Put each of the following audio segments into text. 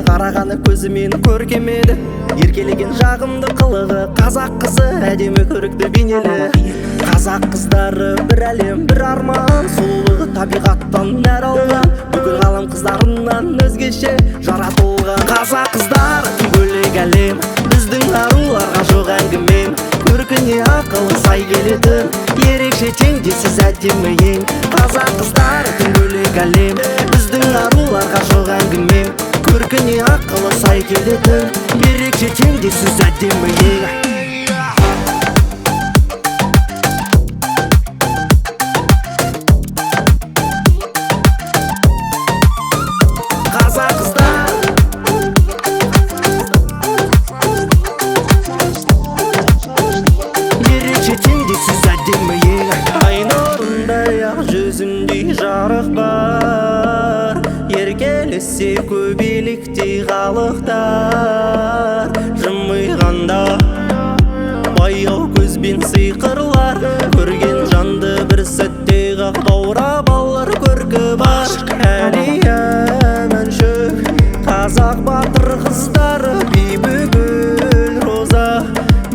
қарағаны көзімен көркем еді. Еркелеген жағымды қылығы, қазақ қызы әдемі көрікті бейнелі. Қазақ қыздары бір әлем, бір арман, сұлулығы табиғаттан нәр алған, бүкіл ғалам қыздарынан өзгеше жаратылған. Қазақ қыздары тым бөлек әлем, біздің аруларға жоқ әңгімем. Көркіне ақылы сай келетін, ерекше теңдессіз әдемі ең. Қазақ қыздары тым бөлек әлем, біздің аруларға жоқ әңгімем. Көркіне ақылы сай келетін, ерекше теңдессіз әдемі ең. Жүзіндей жарық бар, еркелесе көбелектей қалықтар. Жымиғанда баяу көзбен сиқырлар, көрген жанды бір сәтте қақ баурап алар көркі бар. Әлия әнші қазақ батыр қыздары, бибігүл роза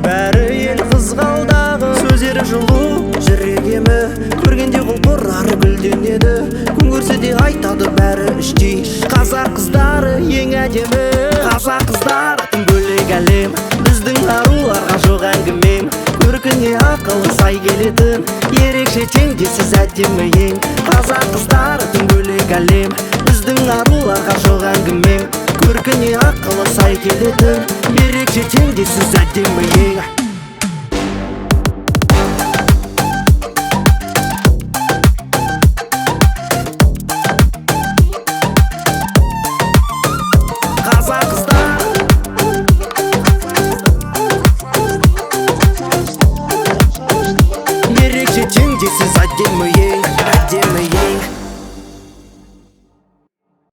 бәрі ел қызғалдағы. Сөздері жылу жүрегіме, көргенде құлпырар гүлденеді, күн көрсе де айтады бәрі іштей. Қазақ қыздары ең әдемі, қазақ қыздары тым бөлек әлем, біздің аруларға жоқ әңгімем. Көркіне ақылы сай келетін, ерекше теңдессіз әдемі ең. Қазақ қыздары тым бөлек әлем, біздің аруларға жоқ әңгімем. Көркіне ақылы сай келетін, ерекше теңдессіз әдемі ең. Ерекше теңдессіз әдемі